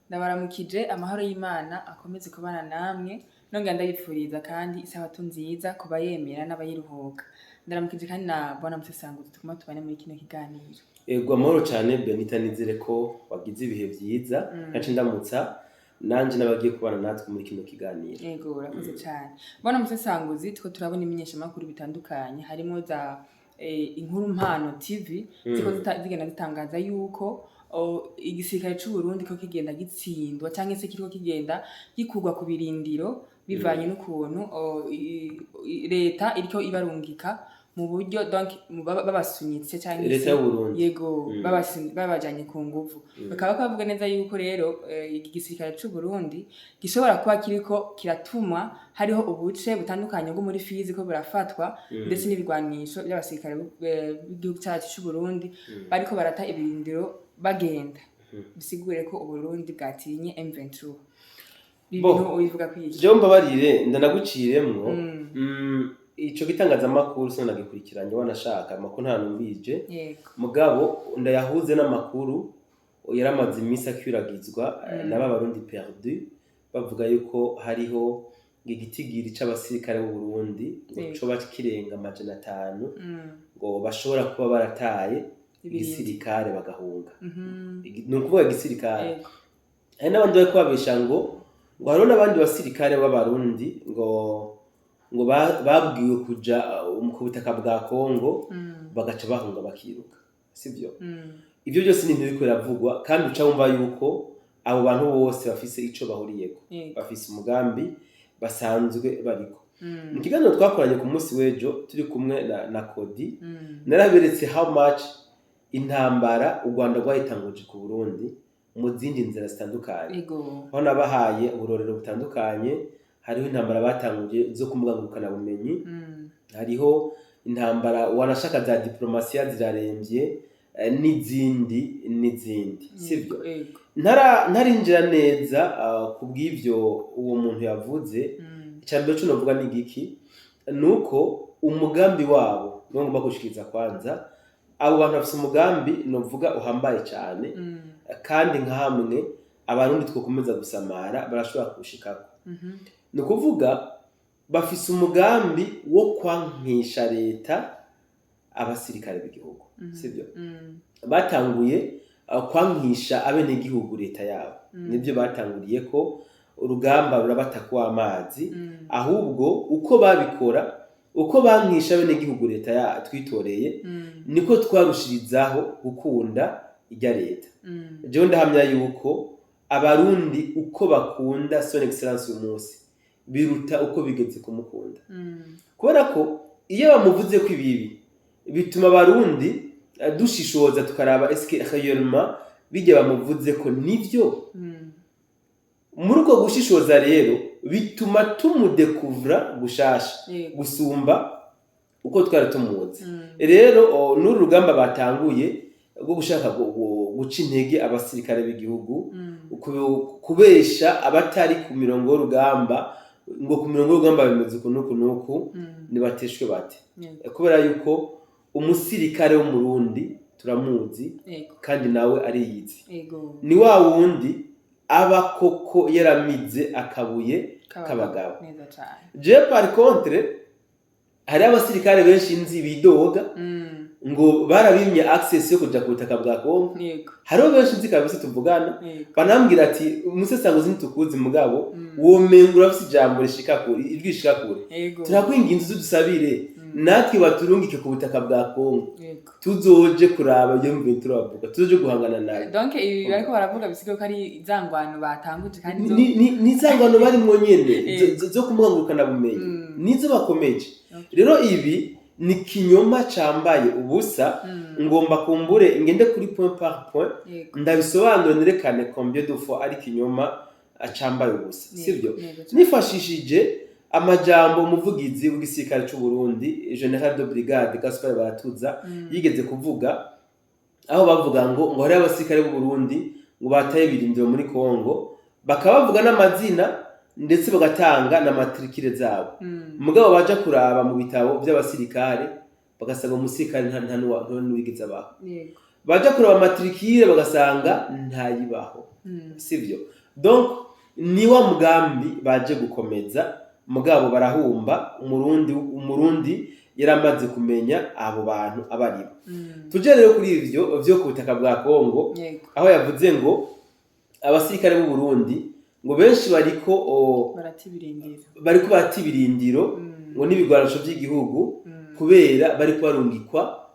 Ndabaramukije amahoro y'Imana akomeze kubana namwe nongera ndabipfuriza kandi isabato nziza kuba yemera n'abayiruhuka. Ndaramukije kandi na Bwana Musesanguzi tukuma tubane muri kino kiganiro. Ego amahoro cane Benita nizere ko wagize ibihe vyiza kace ndamutsa nanje nabagiye kubana natwe muri kino kiganiro. Ego urakoze cyane. Bwana Musesanguzi tuko turabona imenyesha makuru bitandukanye harimo za inkuru mpano TV ziko zigenda zitangaza yuko igisirikare c'u Burundi ko kigenda gitsindwa canke se kiriko kigenda gikurwa ku birindiro bivanye n'ukuntu leta iriko ibarungika mu buryo donc babasunyitse canke leta y'u Burundi yego babajanye ku nguvu bakaba bavuga neza yuko rero iki gisirikare c'u Burundi gishobora kuba kiriko kiratuma hariho ubuce butandukanye bwo muri Fizi ko burafatwa ndetse n'ibigwanisho by'abasirikare b'igihugu cyacu c'u Burundi bariko barata ibirindiro bagenda bisigure ko Uburundi bwatinye M23 Bo ubivuga kwiki je mbabarire ndanaguciremwo ico gitangazamakuru sona gikurikiranye wanashaka amakuru nta numvije mugabo ndayahuze n'amakuru yaramaze imisi akwiragizwa n'aba Barundi perdu bavuga yuko hariho igitigiri c'abasirikare b'u Burundi co bakirenga amajana 5 ngo bashobora kuba barataye igisirikare bagahunga nukuvuga igisirikare hari n'abandi bari kubabesha ngo hariho n'abandi basirikare b'abarundi ngo babwiwe kuja ku butaka bwa Kongo bagaca bahunga bakiruka sivyo ivyo byose ni ibintu biravugwa kandi uca wumva yuko abo bantu bose bafise ico bahuriyeko bafise umugambi basanzwe bariko mu kiganiro twakoranye ku munsi w'ejo turi kumwe na Kodi naraberetse how much intambara u Rwanda rwahitanguje ku Burundi mu zindi nzira zitandukanye aho nabahaye uburorero butandukanye hariho intambara batanguje zo kumugangurukana bumenyi hariho intambara wanashaka za diplomasiya zirarembye n'izindi sivyo ntarinjira neza kubw'ivyo uwo muntu yavuze cyambere cyo novuga n'igiki nuko umugambi wabo ngomba gushikiriza kwanza abo bantu bafite umugambi novuga uhambaye cyane kandi nka hamwe abarundi twokomeza gusamara barashobora kushikako no kuvuga bafise umugambi wo kwankisha leta abasirikare b'igihugu sivyo batanguye kwankisha abene gihugu leta yabo nibyo batanguriye ko urugamba rurabata kwa amazi ahubwo uko babikora uko bankisha abene gihugu leta ya twitoreye niko twarushirizaho gukunda ijya leta jewe ndahamya yuko abarundi uko bakunda son excellence uyu munsi biruta uko bigeze kumukunda kubera ko iyo bamuvuze ko ibibi bituma abarundi dushishoza tukaraba eske réellement bijye bamuvuze ko nivyo muri uko gushishoza rero bituma tumudekuvra gushasha gusumba uko twari tumuzi rero n'uru rugamba batanguye rwo gushaka guca intege abasirikare b'igihugu kubesha abatari ku mirongo y'urugamba ngo ku mirongo y'urugamba bimeze kunuku nibateshwe bate kubera yuko umusirikare w'umurundi turamuzi kandi nawe ariyizi ni wa wundi aba koko yaramize akabuye kabagabo je par contre hari abasirikare benshi nzi bidoga ngo barabimye access yo kuja ku butaka bwa Kongo hariho benshi nzi kabisa tuvugana banambwira ati Musesanguzi nitukuzi mugabo womengura afite ijambo rishika kure irwishika kure turakwinginze dusabire natwe baturungike ku butaka bwa Kongo tuzoje kuraba iyo mbe turavuga tuzoje guhangana nayo donc ibi bariko baravuga bisigaye ko ari izangwano batanguje kandi ni izangwano bari mwo nyene zo kumwangurukana bumenyi nizo bakomeje rero ibi ni kinyoma cambaye ubusa ngomba kumbure ngende kuri point par point ndabisobanura nerekane combien de fois ari kinyoma acambaye ubusa sivyo nifashishije amajambo umuvugizi w'igisirikare c'u Burundi General de Brigade Gaspard Baratuza yigeze kuvuga aho bavuga ngo hari abasirikare b'u Burundi ngo bataye birindiro muri Kongo bakabavuga n'amazina ndetse bagatanga na matrikire zabo mugabo baje kuraba mu bitabo by'abasirikare bagasanga umusirikare nta n'uwigeze abaho baje kuraba matrikire bagasanga ntayibaho sivyo donc ni wa mugambi baje gukomeza mugabo barahumba umurundi yaramaze kumenya abo bantu abaribo. Tuje rero kuri ivyo vyo ku butaka bwa Kongo aho yavuze ngo abasirikare b'u Burundi ngo benshi bariko baratibirindiro ngo n'ibigwanisho by'igihugu kubera bariko barungikwa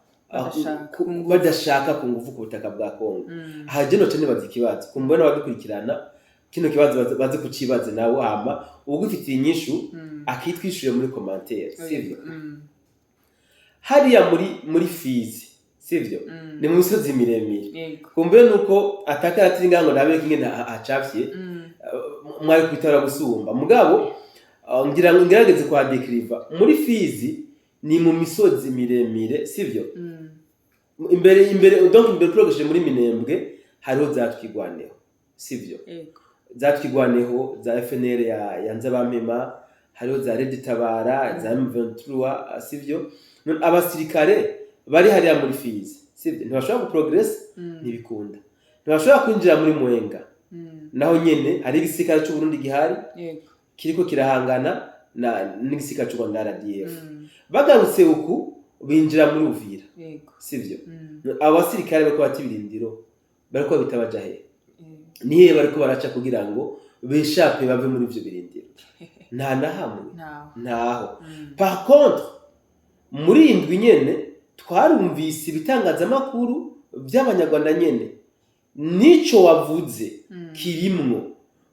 badashaka ku ngufu ku butaka bwa Kongo. Aha je noce nibaza ikibazo kumbona badukurikirana kino kibazo baze kucibaze nawe hama ugufitiye inyishu akitwishuye muri commentaire sivyo. Hariya muri Fizi sivyo ni mu misozi miremire kumbe nuko atakaratiri ngango ndabe kinge acafye mwari kwitara gusumba mugabo ngerageze kwa dekriva muri Fizi ni mu misozi miremire sivyo. Imbere progeshe muri Minembwe hariho zatwigwaneho sivyo. Zatwigwaneho za FNL ya Nzabampema hariho za Red Tabara za M23 sivyo. Abasirikare bari hariya muri Fizi sivyo ntibashobora guprogress ntibikunda ntibashobora kwinjira muri Mwenga naho nyene hari igisirikare cy'u Burundi gihari kiriko kirahangana n'igisirikare cy'u Rwanda RDF bagarutse uku binjira muri Uvira sivyo. Abasirikare bariko batibirindiro bariko bitabaja he nihe bariko baraca kugira ngo beshape bave muri ivyo birindiro nta na hamwe ntaho. Par contre muri indwi nyene twarumvise ibitangazamakuru by'abanyarwanda nyene nico wavuze kirimwo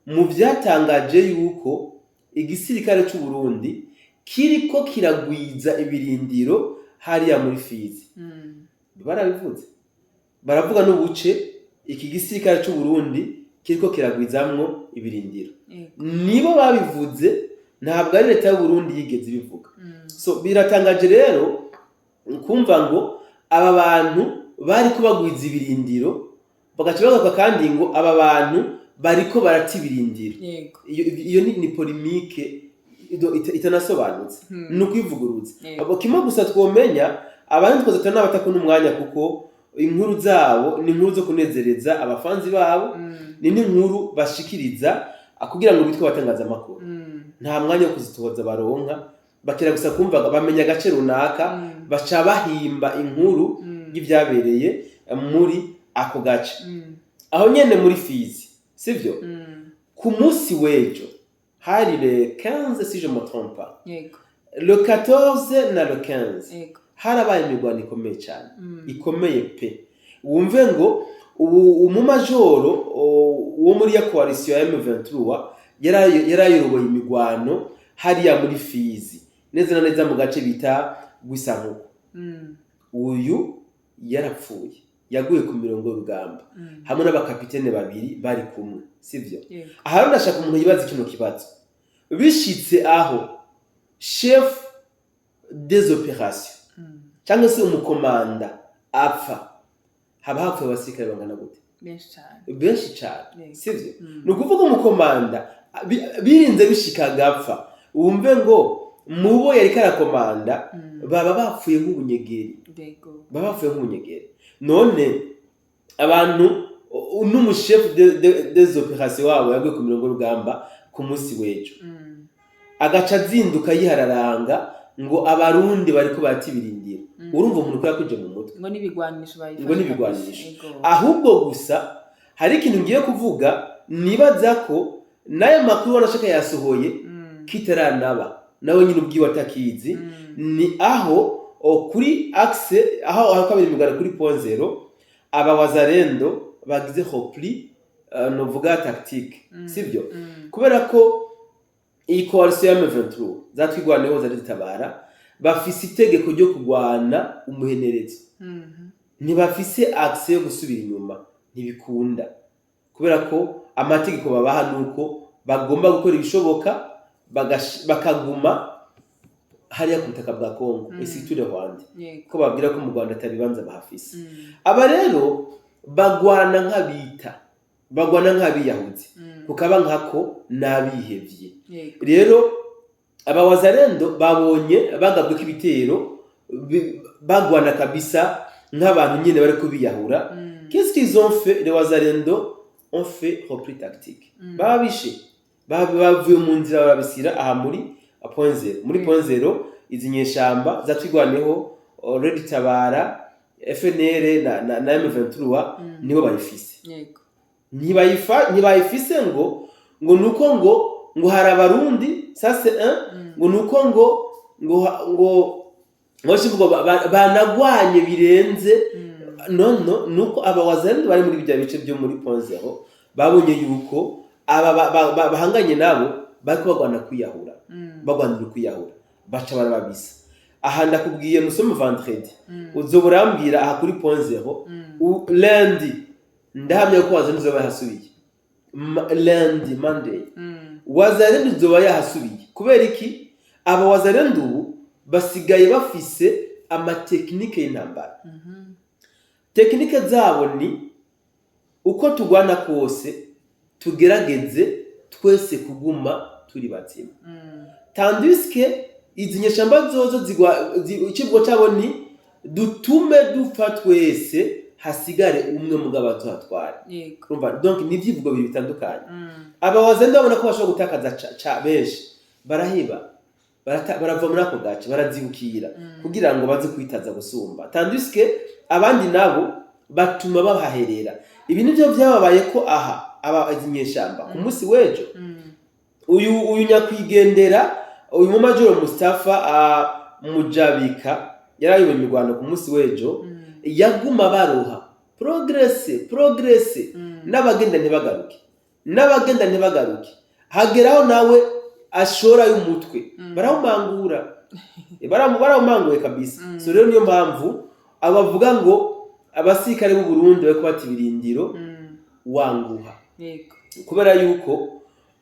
mu byatangaje yuko igisirikare cy'u Burundi kiriko kiragwiza ibirindiro hariya muri Fizi. Barabivuze baravuga n'ubuce iki gisirikare cy'u Burundi kiriko kiragwizamwo ibirindiro nibo babivuze ntabwo ari leta y'u Burundi yigeze bivuga. So biratangaje rero kumva ngo aba bantu bari kubagwiza ibirindiro bagacibaga kandi ngo aba bantu bariko baratibirindiro. Iyo ni polemique itanasobanutse nuko ivuguruza abo kimwe gusa twomenya abantu twaza tana batakuna umwanya kuko inkuru zabo ni inkuru zo kunezereza abafanzi babo ni n'inkuru bashikiriza kugira ngo bitwe batangaza amakuru nta mwanya wo kuzitohoza baronka bakira gusa kumva bamenya gace runaka baca bahimba inkuru y'ibyabereye muri ako gace aho nyene muri Fizi sivyo. Ku munsi w'ejo hari le 15 si je me trompe pas le 14 na le 15 harabaye imigwano ikomeye cyane ikomeye pe wumve ngo umumajoro wo muri ya coalition ya M23 yarayoboye imigwano hariya muri Fizi neza na neza mu gace bita Gwisankuko. Uyu yarapfuye yaguye ku mirongo y'urugamba hamwe n'abakapitene babiri bari kumwe sivyo. Aha ndashaka umuntu yibaza kino kibazo bishitse aho chef des opérations cyangwa se umukomanda apfa haba hapfuye abasirikare bangana gute? Benshi cyane sivyo. Ni ukuvuga umukomanda birinze bishika gapfa wumve ngo mubo yari karakomanda baba bapfuye nk'ubunyegeri none abantu n'umuchef des opérations wabo yaguye ku mirongo y'urugamba ku munsi w'ejo agaca zinduka yihararanga ngo abarundi bariko batibirindira. Urumva umuntu ko yakuje mu mutwe ngo nibigwanisho ahubwo gusa hari ikintu ngiye kuvuga nibaza ko nayo makuru wanashaka yasohoye kitaranaba nawe nyine ubwiwe atakizi ni aho kuri axe aho kabiri migara kuri point 0 aba wazarendo bagize repli novuga tactique sivyo kubera ko iyi coalition ya M23 zatwigwaneho za Tabara bafise itegeko ryo kugwana umuhenerezo ntibafise axe yo gusubira inyuma ntibikunda kubera ko amategeko babaha nuko bagomba gukora ibishoboka bakaguma hariya ku butaka bwa Kongo isiture Rwanda ko babwira ko mu Rwanda atabibanza bahafise. Aba rero bagwana nk'abiyahuzi kukaba nkako nabihevye. Rero aba wazarendo babonye bagabwe k'ibitero bagwana kabisa nk'abantu nyine bari kubiyahura. Qu'est-ce qu'ils ont fait les wazarendo on fait repli tactique babishe bavuye mu nzira barabisira aha muri point zero muri point zero izi nyeshamba zatwigwaneho already tabara FNL na M23 nibo bayifise yego ntibayifise ngo nuko hari abarundi ça c'est un ngo nuko ngo washivuga banagwanye birenze no nuko abawazandi bari muri bijya bice byo muri point zero babonye yuko aba bahanganye nabo bariko bagwana kwiyahura bagwanira kwiyahura baca barababisa aha ndakubwiye musome vendredi uzoburambira aha kuri point zero lundi ndahamye ko wazandi zoba yahasubiye lundi monday wazandi zoba yahasubiye kubera iki aba wazandi ubu basigaye bafise amateknike y'intambara teknike zabo ni uko tugwana kose tugerageze twese kuguma turi batima tandis que izi nyeshamba zozo ikivugo cyabo ni dutume dupfa twese hasigare umwe mugabo atwatwara urumva donc ni byivugo bibiri bitandukanye abawazende babona ko bashobora gutakaza benshi barahiba barava muri ako gace barazibukira kugira ngo baze kwitaza gusumba tandis que abandi nabo batuma babaherera ibi nivyo byababaye ko aha abazinyeshamba ku munsi wejo uyu nyakwigendera uyu mu majoro Mustafa Mujabika yarayoboye imirwano ku munsi wejo yaguma baroha progress n'abagenda ntibagaruke hageraho nawe ashora y'umutwe baramangura baramumanguye kabisa so rero niyo mpamvu abavuga ngo abasirikare b'u Burundi bari kubata ibirindiro wanguha kubera yuko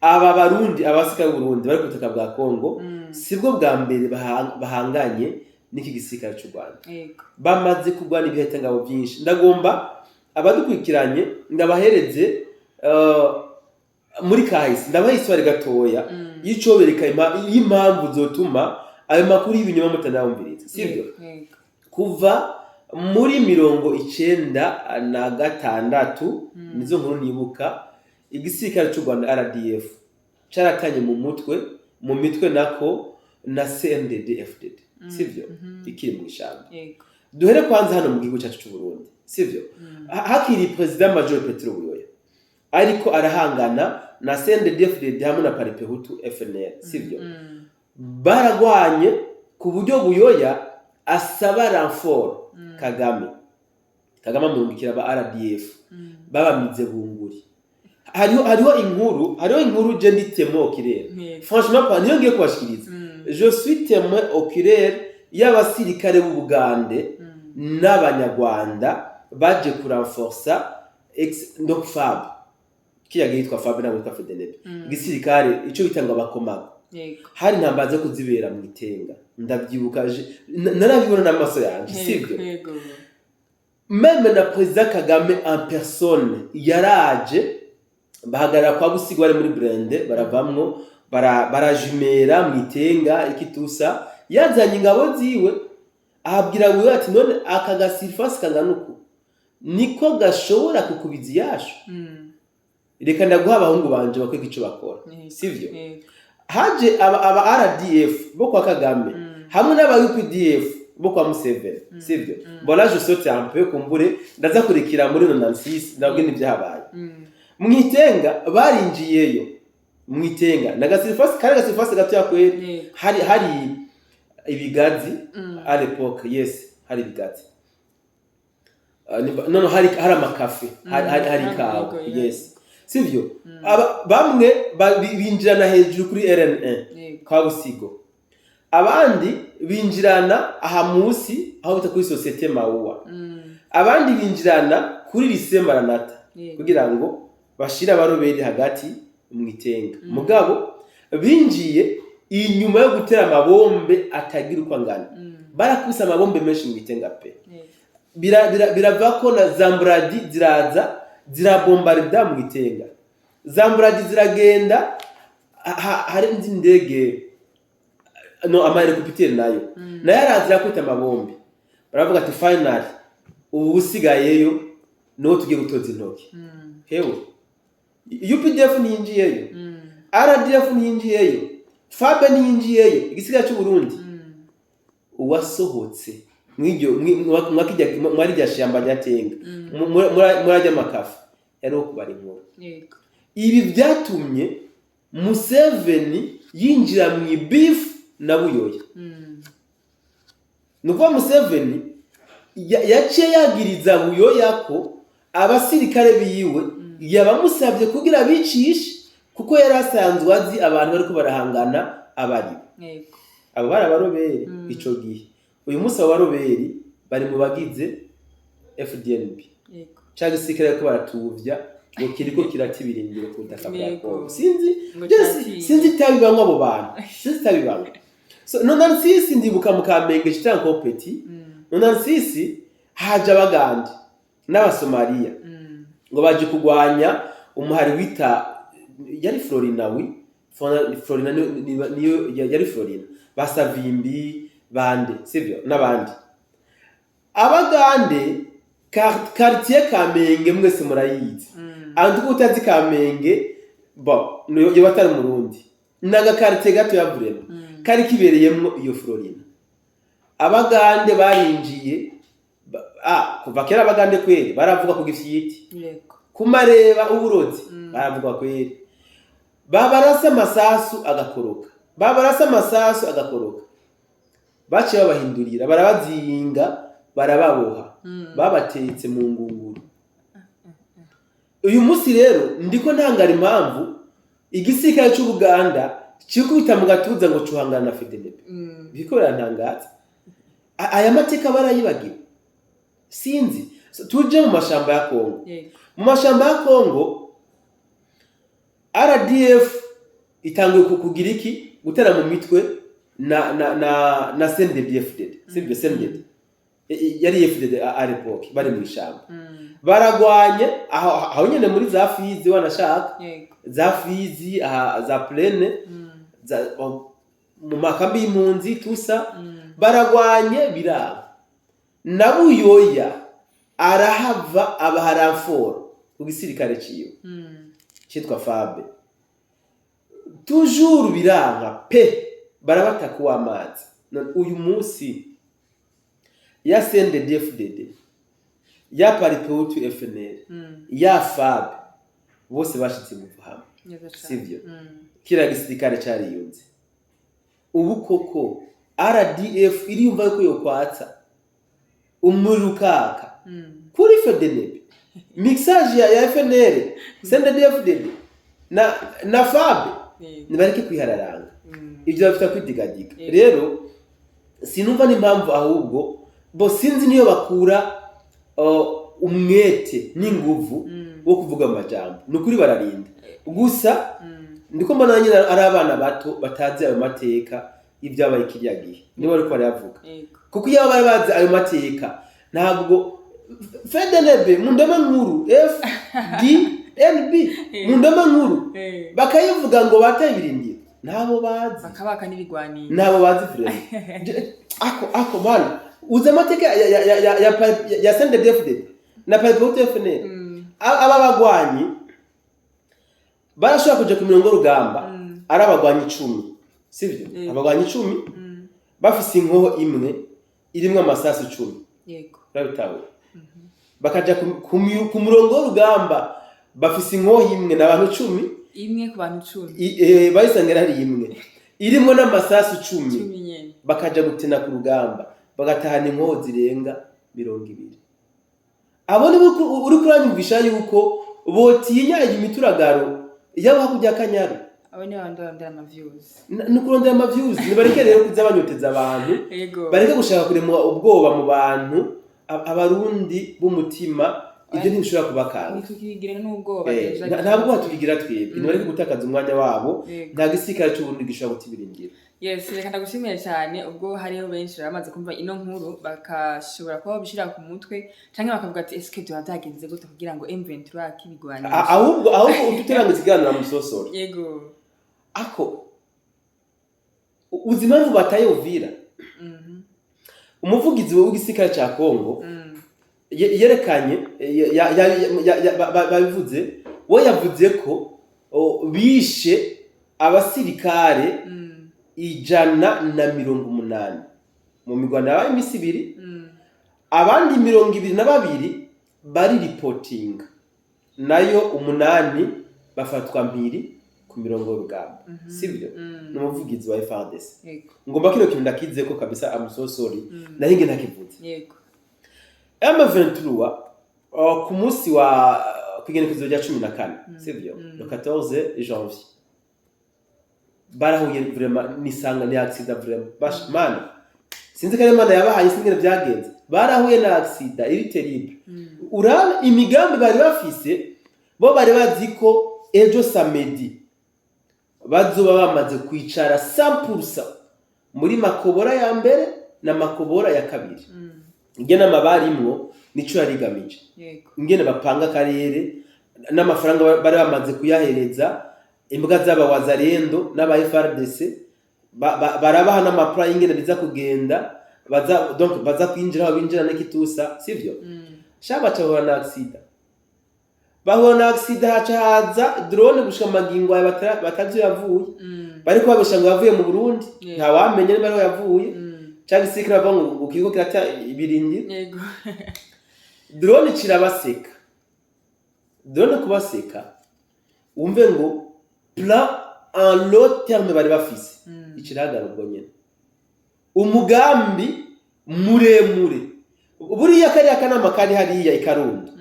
aba barundi abasirikare b'u Burundi bari kutaka bwa Kongo sibwo bwa mbere bahanganye n'iki gisirikare cy'u Rwanda bamaze kugwana ibihete ngabo byinshi ndagomba abadukurikiranye ndabahereze muri kahise ndabahisware gatoya yicobereka impamvu zotuma ayo makuru y'ibinyoma mutanawumviriza sibyo kuva muri 1996 nizo nkuru nibuka igisirikare cy'u Rwanda RDF caratanye mu mitwe nako na CNDD-FDD sivyo ikiri mu ishamba duhere kwanza hano mu gihugu cyacu cy'u Burundi sivyo hakiri president Major Petro Buyoya ariko arahangana na CNDD-FDD hamwe na Parti Hutu FNL sivyo baragwanye ku buryo Buyoya asaba renfort Kagame amurungikira ba RDF babamize bunguri hariho inkuru je nditemo oculaire franchement pas niyo ngiye kubashikiriza je suis témoin oculaire y'abasirikare b'u Bugande n'abanyarwanda baje kurenforcer donc FAB kiyagiye yitwa FAB na witwa FDLR gisirikare ico bitanga abakomago hari ntambaze kuzibera mu itenga ndabyibukaje narabibona n'amaso yanje sivyo même na président Kagame en personne yaraje bahagarara kwa Busigwa muri Brende baravamwo barajumera mu itenga ikitusa yazanye ingabo ziwe ahabwira buyo ati none akagasirfasi kanganuko niko gashobora kukubiza yasho reka ndaguha abahungu banje bakwe gico bakora sivyo haje aba RDF bo kwa Kagame hamwe n'aba UPDF bo kwa Museveni sivyo bona je saute un peu kumbure ndaza kurikira muri 96 ndabwe n'ibyahabaye mwitenga barinjiyeyo mwitenga nagasirfasi gato yakwere hari ibigazi à l'époque yes hari ibigazi no hari amakafe hari kawa yes sivyo bamwe binjirana hejuru kuri RN1 kwa Busigo abandi binjirana aha musi aho bita kuri societe Mauwa abandi binjirana kuri lycée Maranatha kugira ngo bashira abaroberi hagati mu itenga mugabo binjiye inyuma yo gutera amabombe atagira uko angana barakubise amabombe menshi mu itenga pe biravako na zambradi ziraza zirabombarda mu itenga zambradi ziragenda hari ndege no amahelicopter nayo arazira kwita amabombe baravuga ati finally ubu usigayeyo no tugiye gutoza intoki hewe UPDF ntiyinjiyeyo, RDF ntiyinjiyeyo, FAB ntiyinjiyeyo, igisigara cy'u Burundi. Uwasohotse mwarijya shamba ryatenga murajya makafa yari kubara inkuru. Ibi byatumye Museveni yinjira mu beef na Buyoya. Nuko Museveni yaciye yagiriza Buyoya ko abasirikare biyiwe yabamusabye kugira bicishe kuko yari asanzwe azi abantu bariko barahangana abari. Abo barabaroberi ico gihe. Uyu munsi abaroberi bari mu bagize FDNB. Cyangwa isikare ko baratuvya ngo kiriko kiratibirindire ku butaka bwa Kongo. Sinzi tabibamwe abo bantu. Sinzi tabibamwe. So Nonansisi ndibuka mu Kamenge cyangwa Kopeti. Nonansisi haje abagandi n'abasomaliya ngo baje kugwanya umuhari wita yari Florina niyo yari Florina basavimbi bande sivyo n'abandi abagande quartier Kamenge mwese murayizi anduko utazi Kamenge yo batari murundi naga quartier gato yavurema kari kibereyemo iyo Florina abagande barinjiye kuva kera abagande kweri baravuga ku gifyiti kumareba uburozi baravuga kweri babarasa amasasu agakoroka baciye babahindurira barabazinga barababoha babatetse mu ngunguru. Uyu munsi rero ndiko ntangara impamvu igisirikare cy'u Buganda cyikubita mu gatuza ngo cuhangana na FDLR bikorera ntangaza aya mateka barayibagiwe sinzi. Tuje mu mashamba ya Kongo. Mu mashamba ya Kongo RDF itanguye kugira iki gutera mu mitwe na CNDD-FDD sibyo CNDD yari FDD aripoke bari mu ishamba baragwanye aho nyene muri za Fizi wanashaka za Fizi za Plaine mu makambi y'impunzi tusa baragwanye biraba na Buyoya arahava abaharamforo ku gisirikare ciyo cyitwa FAB toujours biranga pe barabata ku amazi. Uyu munsi ya CNDD-FDD ya Paripeutu FNL ya FAB bose bashitse mu hamwe sivyo kira gisirikare cariyunze. Ubu koko RDF iriyumva yuko yokwatsa umurukaka kuri FDNB mixage ya FNL CNDD-FDD na FAB nibareke kwihararanga ibyo bafite kwidigadiga. Rero sinumva n'impamvu ahubwo bo sinzi niyo bakura umwete n'inguvu wo kuvuga amajambo nukuri bararinda gusa ndiko mbona nyine ari abana bato batazi ayo mateka ibyabaye kirya gihe nibo ariko baravuga kuko iyo bari bazi ayo mateka ntabwo FDNB mu ndome nkuru FDNB mu ndome nkuru bakayivuga ngo batayibirindira nabo bazi bakabaka n'ibigwanira nabo bazi frere ako bana uza mateka ya CNDD-FDD na Paripeutu FNL aba bagwanyi barashobora kuja ku mirongo rugamba ari abagwanyi 10 sivyo abagwanyi 10 bafise inkoho imwe irimwe amasasu 10 yego rabitawe bakaja ku murongo rugamba bafise inkoho imwe n'abantu 10 imwe ku bantu 10 bayisangera ari imwe irimwe n'amasasu 10 bakaja gutina ku rugamba bagatahana inkoho zirenga 200. Abo ni uri kuranyumvisha yuko botinya imituragaro yaba hakujya kanyaru abo ni bandondera ama views nukurondera ama views nibareke rero kuzabanyoteza abantu bareke gushaka kurema ubwoba mu bantu abarundi b'umutima ibyo ntishobora kubakanga nitukigira n'ubwoba ntabwo tukigira twebwe nibareke gutakaza umwanya wabo nta gisirikare cy'uburundi gishobora gutibiringira. Yes, reka ndagushimira cyane ubwo hariho benshi bamaze kumva ino nkuru bakashobora kuba bishira ku mutwe canke bakavuga ati eske byo byagenze gute kugira ngo M23 akibigwana ahubwo ututeranga ziganira mu sosoro yego ako uzimanzu bataye Uvira umuvugizi w'igisirikare cya Kongo yerekanye babivuze we yavuze ko bishe abasirikare 180 mu migwano yabaye imisi 2 abandi 22 bari reporting nayo 8 bafatwa mpiri ku mirongo y'urugamba sibyo n'umuvugizi wa FARDC ngomba kino kintu ndakize ko kabisa I'm so sorry nahinge ntakivuze yego M23 ku munsi wa kugenekezo rya 14 sibyo le 14 janvier barahuye vraiment nisanga ni accident vraiment bash man sinzi kare mana yabahaye singene byagenze barahuye na accident iri terrible urana imigambi bari bafise bo bari bazi ko ejo samedi bazoba bamaze kwicara 100% muri makobora ya mbere na makobora ya kabiri ingene amabarimwo nico yarigamije ingene bapanga karere n'amafaranga bari bamaze kuyahereza imbwa z'abawazarendo n'aba FARDC barabaha n'amaplan ingene biza kugenda baza kwinjira aho binjira n'ikitusa sivyo shaba cyahora na accident bahona accident haza drone gushika magingo batazi yavuye bari ko babesha ngo yavuye mu Burundi nta wamenye niba ari yavuye cyangwa sikira bango ukigo kirata ibirindi yego drone kirabaseka drone kubaseka umve ngo plan en long terme bari bafise ikiragara ubwo nyene umugambi muremure buriya kari akanama kari hariya ikarundo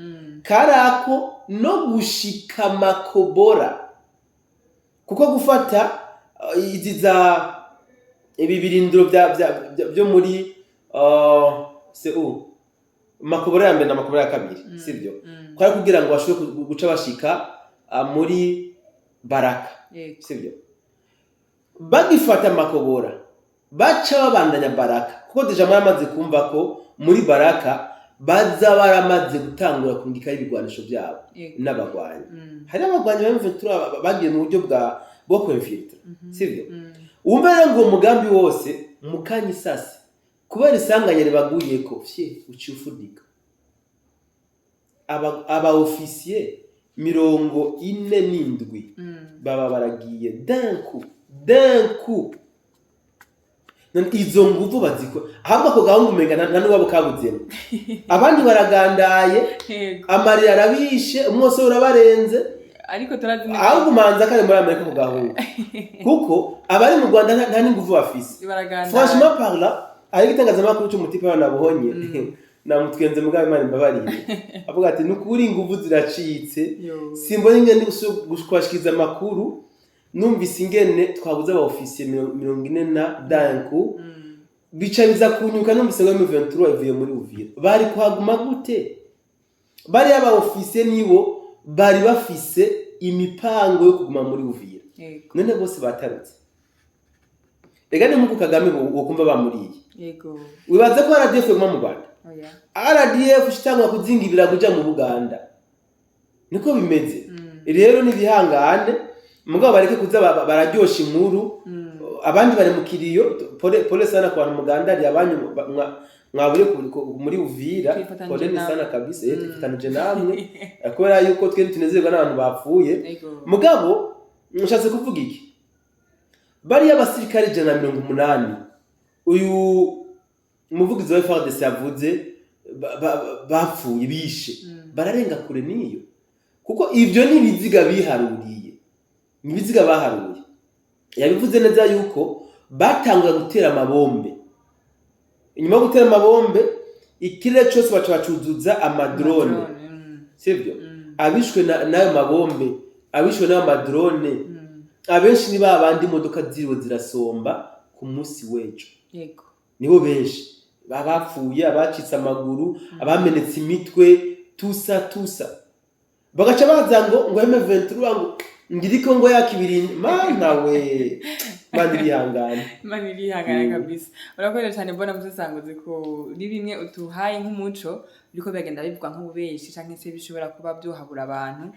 karako no gushika makobora kuko gufata iziza ibibirindiro byo muri makobora ya mbere na makobora ya kabiri sivyo kwari kugira ngo bashobore guca bashika muri baraka sivyo bagifata makobora baca babandanya baraka kuko deja mwamaze kumva ko muri baraka baza baramaze gutangura kundika ibigwanisho byabo n'abagwanyi hari abagwanyi b'M23 bagiye mu buryo bwo kwinfiltra sivyo umbe ngo umugambi wose mukanye sase kubera isanganyere baguye ko fye ucufudika aba officier 47 baba baragiye d'un coup izo nguvu baziko ahubwo ko gahungu umenga nta n'uwabo kabuzemo abandi baragandaye amarira arabishe umwose urabarenze ariko turazimye ahubwo manza kare muri Amerika ko gahungu kuko abari mu Rwanda nta n'inguvu bafise franchement parla ari gitangazamakuru cy'umutipe banabuhonye namutwenze mugabe Imana imbabarire avuga ati nukuri inguvu ziracitse simbona ingene gushikiriza amakuru numvise ingene twabuze aba officier 40 danku bica biza kunyuka numvise ngo M23 ivuye muri Uvira bari kuhaguma gute bari aba officier nibo bari bafise imipango yo kuguma muri Uvira none bose batarutse ega ni muko Kagame wokumva bamuriye yego wibaze ko RDF guma mu Rwanda RDF shitangwa kuzingibira kuja mu Buganda niko bimeze rero ni bihangane mugabo bareke kuza bararyosha inkuru abandi bari mu kiriyo pole sana kwa muganda ari abanyu mwabure muri Uvira pole ni sana kabisa tutanije namwe akora yuko twe tunezerwa n'abantu bapfuye mugabo nshatse kuvuga iki bari abasirikare 180 uyu umuvugizi wa FARDC yavuze bapfuye bishe bararenga kure niyo kuko ivyo ni biziga biharuriye nibiziga baharuye yabivuze neza yuko batangwa gutera amabombe inyuma gutera amabombe ikire cyose bacuzuza amadrone sivyo abishwe nayo mabombe abishwe nayo madrone abenshi ni babandi imodoka ziriwe zirasomba ku munsi wejo yego nibo benshi babapfuye abacitse amaguru abamenetse imitwe tusa bagaca baza ngo M23 ngo ngiriko ngo yakibirinde mana we mani bihangana kabisa urakoze cyane mbona musasanguze ko ni bimwe utuhaye nk'umuco biko bagenda bivuga nk'ububeshi canke se bishobora kuba byohabura abantu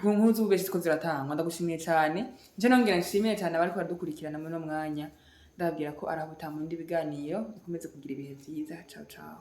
nkuzu ubeshi ko ziratangwa ndagushimiye cyane nje nongera nshimiye cyane abari baradukurikirana muri no mwanya ndabwira ko arabuta mu ndi biganiro ukomeze kugira ibihe byiza ciao